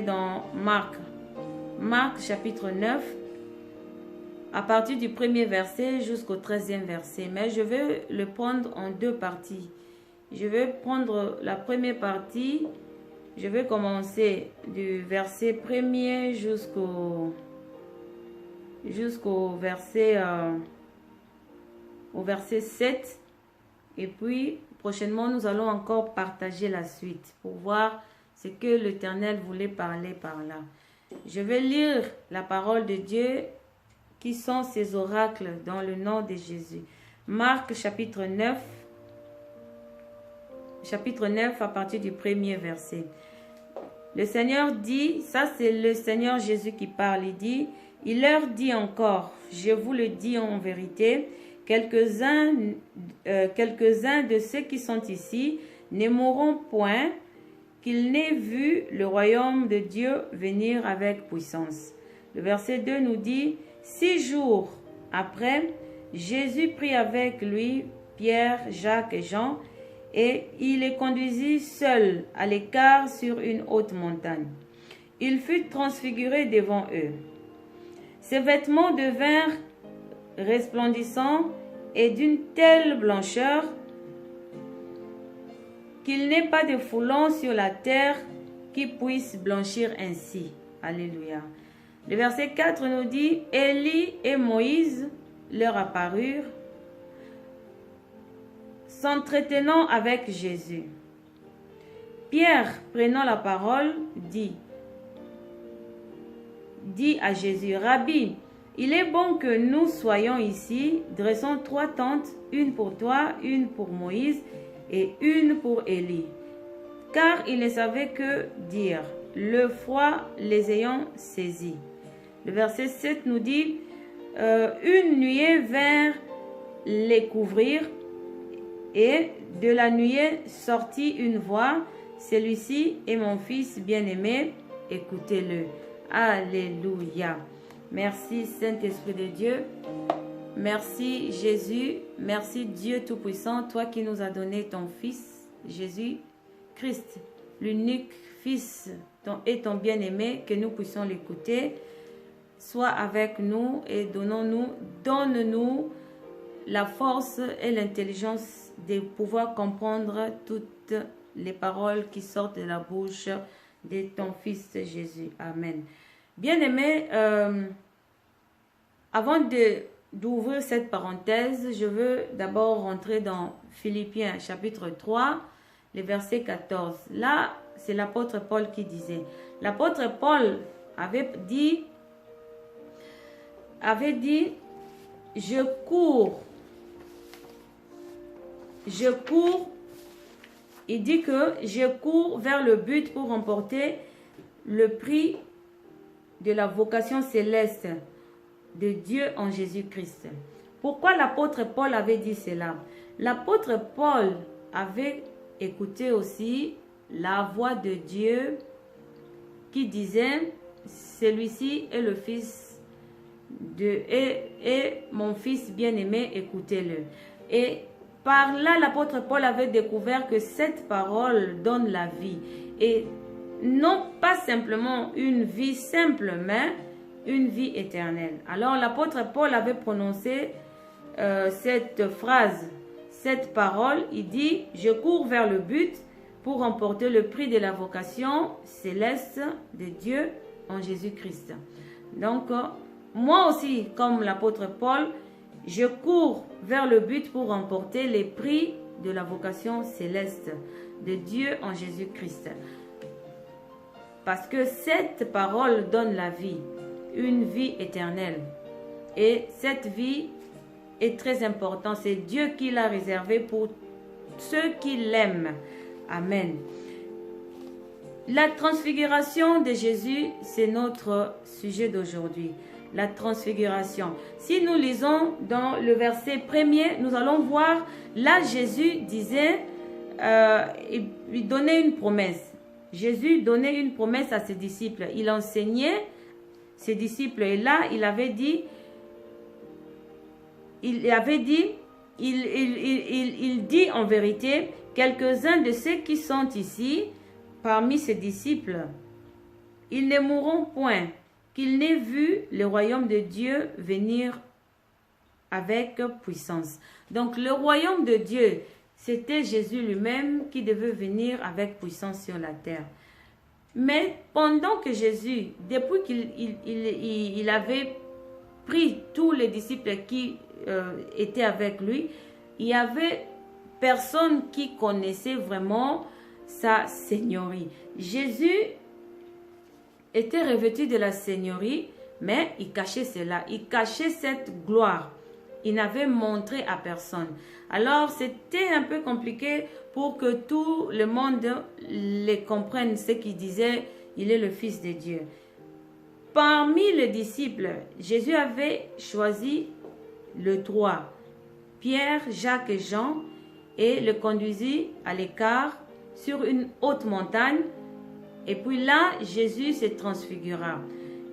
Dans Marc chapitre 9, à partir du premier verset jusqu'au 13e verset. Mais je vais le prendre en deux parties. Je vais prendre la première partie. Je vais commencer du verset 1er jusqu'au verset 7. Et puis, prochainement, nous allons encore partager la suite pour voir ce que l'Éternel voulait parler par là. Je vais lire la parole de Dieu qui sont ses oracles dans le nom de Jésus. Marc chapitre 9 à partir du premier verset. Le Seigneur dit, ça c'est le Seigneur Jésus qui parle, il leur dit encore, je vous le dis en vérité, quelques-uns de ceux qui sont ici ne mourront point, qu'ils n'aient vu le royaume de Dieu venir avec puissance. Le verset 2 nous dit, 6 jours après, Jésus prit avec lui Pierre, Jacques et Jean, et il les conduisit seuls à l'écart sur une haute montagne. Il fut transfiguré devant eux. Ses vêtements devinrent resplendissants et d'une telle blancheur qu'il n'ait pas de foulon sur la terre qui puisse blanchir ainsi. Alléluia. Le verset 4 nous dit, Élie et Moïse leur apparurent, s'entretenant avec Jésus. Pierre, prenant la parole, dit à Jésus, Rabbi, il est bon que nous soyons ici, dressons 3 tentes, une pour toi, une pour Moïse, et une pour Élie. Car il ne savait que dire, le froid les ayant saisis. Le verset 7 nous dit, une nuée vint les couvrir, et de la nuée sortit une voix, celui-ci est mon fils bien-aimé, écoutez-le. Alléluia. Merci Saint-Esprit de Dieu. Merci Jésus, merci Dieu Tout-Puissant, toi qui nous as donné ton Fils, Jésus-Christ, l'unique Fils et ton bien-aimé, que nous puissions l'écouter. Sois avec nous et donne-nous la force et l'intelligence de pouvoir comprendre toutes les paroles qui sortent de la bouche de ton Fils Jésus. Amen. Bien-aimé, avant d'ouvrir cette parenthèse, je veux d'abord rentrer dans Philippiens chapitre 3, le verset 14. Là, c'est l'apôtre Paul qui disait. L'apôtre Paul avait dit, je cours. Il dit que je cours vers le but pour remporter le prix de la vocation céleste de Dieu en Jésus-Christ. Pourquoi l'apôtre Paul avait dit cela? L'apôtre Paul avait écouté aussi la voix de Dieu qui disait, celui-ci est le fils et mon fils bien-aimé, écoutez-le. Et par là, l'apôtre Paul avait découvert que cette parole donne la vie. Et non pas simplement une vie simple, mais une vie éternelle. Alors l'apôtre Paul avait prononcé cette phrase, cette parole, il dit, je cours vers le but pour remporter le prix de la vocation céleste de Dieu en Jésus-Christ. Donc, moi aussi, comme l'apôtre Paul, je cours vers le but pour remporter les prix de la vocation céleste de Dieu en Jésus-Christ. Parce que cette parole donne la vie, une vie éternelle. Et cette vie est très importante. C'est Dieu qui l'a réservée pour ceux qui l'aiment. Amen. La transfiguration de Jésus, c'est notre sujet d'aujourd'hui. La transfiguration. Si nous lisons dans le verset 1er, nous allons voir, là Jésus disait, il donnait une promesse. Jésus donnait une promesse à ses disciples. Il enseignait ses disciples. Et là, il dit en vérité, quelques-uns de ceux qui sont ici, parmi ses disciples, ils ne mourront point, qu'ils n'aient vu le royaume de Dieu venir avec puissance. Donc le royaume de Dieu, c'était Jésus lui-même qui devait venir avec puissance sur la terre. Mais pendant que Jésus, depuis qu'il avait pris tous les disciples qui étaient avec lui, il y avait personne qui connaissait vraiment sa seigneurie. Jésus était revêtu de la seigneurie, mais il cachait cela, il cachait cette gloire. Il n'avait montré à personne. Alors, c'était un peu compliqué pour que tout le monde les comprenne ce qu'il disait, il est le Fils de Dieu. Parmi les disciples, Jésus avait choisi le 3, Pierre, Jacques et Jean, et le conduisit à l'écart sur une haute montagne. Et puis là, Jésus se transfigura.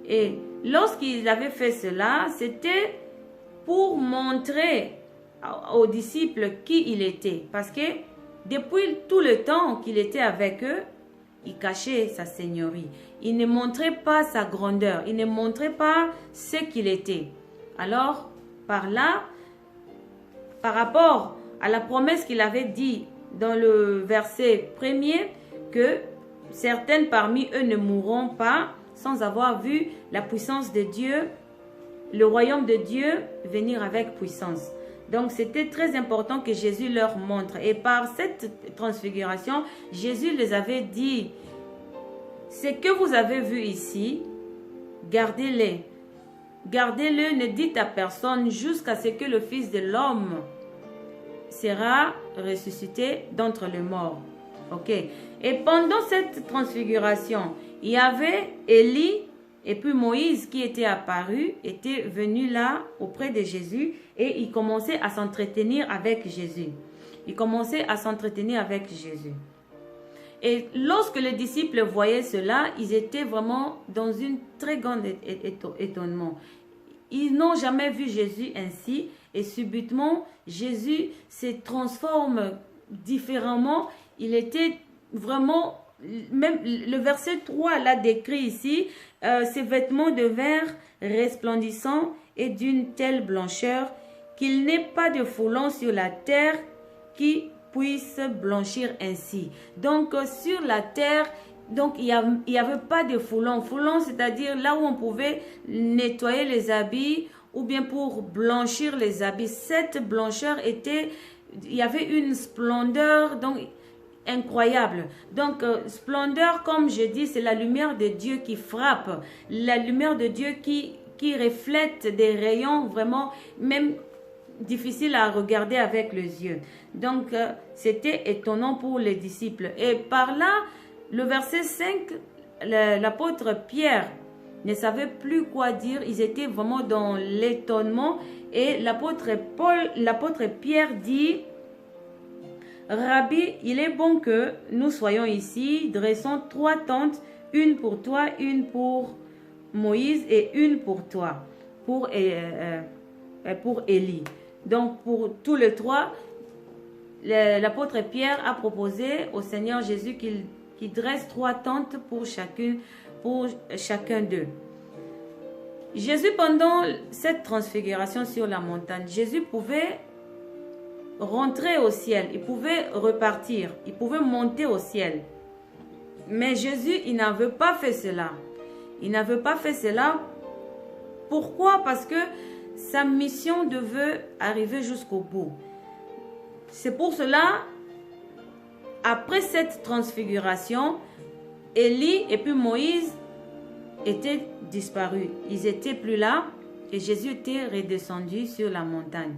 Et lorsqu'il avait fait cela, c'était pour montrer aux disciples qui il était. Parce que depuis tout le temps qu'il était avec eux, il cachait sa seigneurie. Il ne montrait pas sa grandeur. Il ne montrait pas ce qu'il était. Alors, par là, par rapport à la promesse qu'il avait dit dans le verset 1er, que certaines parmi eux ne mourront pas sans avoir vu la puissance de Dieu, le royaume de Dieu venir avec puissance. Donc, c'était très important que Jésus leur montre. Et par cette transfiguration, Jésus les avait dit, ce que vous avez vu ici, gardez-le. Gardez-le, ne dites à personne jusqu'à ce que le Fils de l'homme sera ressuscité d'entre les morts. Ok. Et pendant cette transfiguration, il y avait Élie et puis Moïse qui était apparu, était venu là auprès de Jésus et il commençait à s'entretenir avec Jésus. Il commençait à s'entretenir avec Jésus. Et lorsque les disciples voyaient cela, ils étaient vraiment dans une très grande étonnement. Ils n'ont jamais vu Jésus ainsi et subitement, Jésus se transforme différemment. Il était vraiment, même le verset 3 l'a décrit ici, ses vêtements de verre resplendissants et d'une telle blancheur qu'il n'ait pas de foulon sur la terre qui puisse blanchir ainsi. Donc sur la terre, donc il y avait pas de foulon. Foulon, c'est-à-dire là où on pouvait nettoyer les habits ou bien pour blanchir les habits. Cette blancheur était, il y avait une splendeur donc incroyable. Donc splendeur, comme je dis, c'est la lumière de Dieu qui frappe, la lumière de Dieu qui reflète des rayons vraiment même difficile à regarder avec les yeux. Donc, c'était étonnant pour les disciples. Et par là, le verset 5, l'apôtre Pierre ne savait plus quoi dire. Ils étaient vraiment dans l'étonnement. Et l'apôtre Pierre dit, « Rabbi, il est bon que nous soyons ici. Dressons 3 tentes, une pour toi, une pour Moïse et une pour toi, pour Élie. » Donc, pour tous les 3, l'apôtre Pierre a proposé au Seigneur Jésus qu'il dresse 3 tentes pour chacun d'eux. Jésus, pendant cette transfiguration sur la montagne, Jésus pouvait rentrer au ciel, il pouvait repartir, il pouvait monter au ciel. Mais Jésus, il n'avait pas fait cela. Il n'avait pas fait cela. Pourquoi? Parce que sa mission devait arriver jusqu'au bout. C'est pour cela, après cette transfiguration, Élie et puis Moïse étaient disparus. Ils n'étaient plus là et Jésus était redescendu sur la montagne.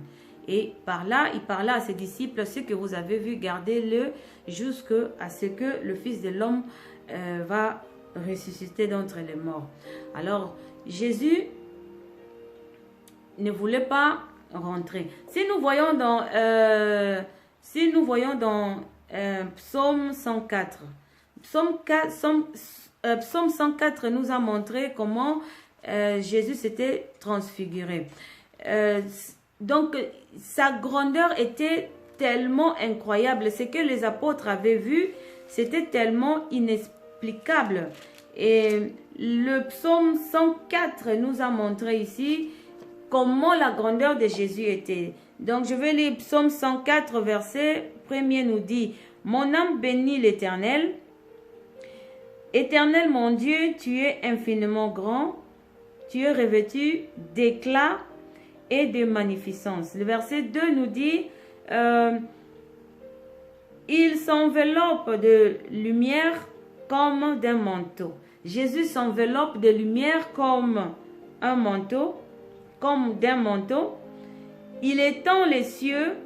Et par là, il parlait à ses disciples, ce que vous avez vu, gardez-le jusqu'à ce que le Fils de l'homme va ressusciter d'entre les morts. Alors, Jésus ne voulait pas rentrer. Si nous voyons dans Psaume 104, Psaume 104 nous a montré comment Jésus s'était transfiguré. Donc, sa grandeur était tellement incroyable. Ce que les apôtres avaient vu, c'était tellement inexplicable. Et le psaume 104 nous a montré ici comment la grandeur de Jésus était. Donc je vais lire psaume 104 verset 1er nous dit: Mon âme bénit l'Éternel. Éternel mon Dieu, tu es infiniment grand, tu es revêtu d'éclat et de magnificence. Le verset 2 nous dit, il s'enveloppe de lumière comme d'un manteau. Jésus s'enveloppe de lumière comme un manteau, comme d'un manteau. Il étend les cieux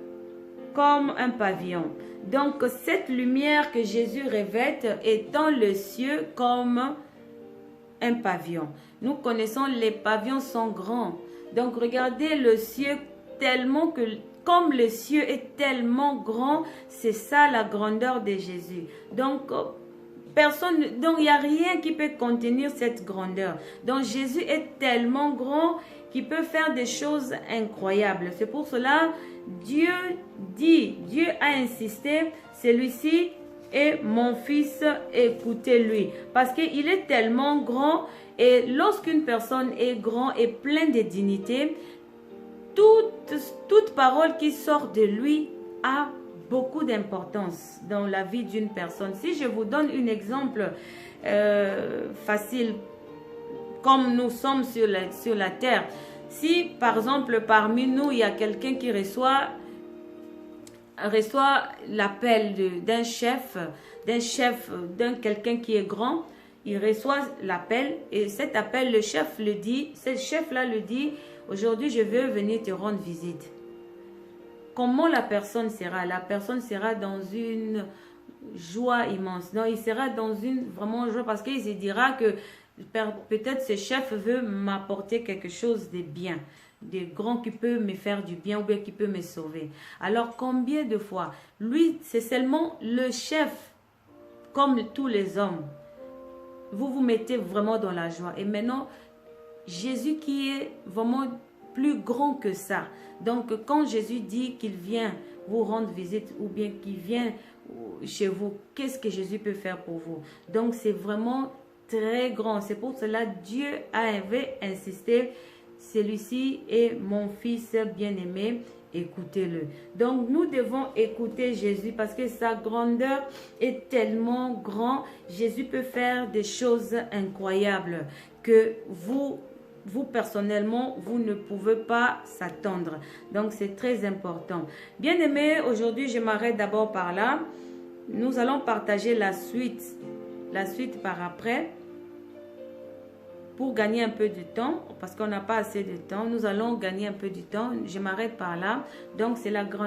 comme un pavillon. Donc cette lumière que Jésus revêt étend le cieux comme un pavillon. Nous connaissons les pavillons sont grands. Donc regardez le cieux tellement que comme le cieux est tellement grand, c'est ça la grandeur de Jésus. Donc personne, donc il n'y a rien qui peut contenir cette grandeur. Donc Jésus est tellement grand qu'il peut faire des choses incroyables. C'est pour cela Dieu a insisté, celui-ci est mon fils, écoutez-lui. Parce qu'il est tellement grand et lorsqu'une personne est grand et pleine de dignité, toute parole qui sort de lui a beaucoup d'importance dans la vie d'une personne. Si je vous donne un exemple facile, comme nous sommes sur la terre, si par exemple parmi nous il y a quelqu'un qui reçoit l'appel d'un chef, d'un quelqu'un qui est grand, il reçoit l'appel et cet appel, le chef le dit, ce chef-là le dit, aujourd'hui je veux venir te rendre visite. Comment la personne sera? La personne sera dans une joie immense. Non, il sera dans une vraiment joie parce qu'il se dira que peut-être ce chef veut m'apporter quelque chose de bien, de grand qui peut me faire du bien ou bien qui peut me sauver. Alors combien de fois, lui c'est seulement le chef comme tous les hommes. Vous vous mettez vraiment dans la joie. Et maintenant, Jésus qui est vraiment plus grand que ça. Donc quand Jésus dit qu'il vient vous rendre visite ou bien qu'il vient chez vous, qu'est-ce que Jésus peut faire pour vous? Donc c'est vraiment très grand. C'est pour cela Dieu avait insisté, celui-ci est mon fils bien-aimé, écoutez-le. Donc nous devons écouter Jésus parce que sa grandeur est tellement grande. Jésus peut faire des choses incroyables que vous personnellement, vous ne pouvez pas s'attendre. Donc c'est très important. Bien-aimé, aujourd'hui je m'arrête d'abord par là. Nous allons partager la suite par après. Pour gagner un peu de temps, parce qu'on n'a pas assez de temps, nous allons gagner un peu de temps. Je m'arrête par là. Donc, c'est la grande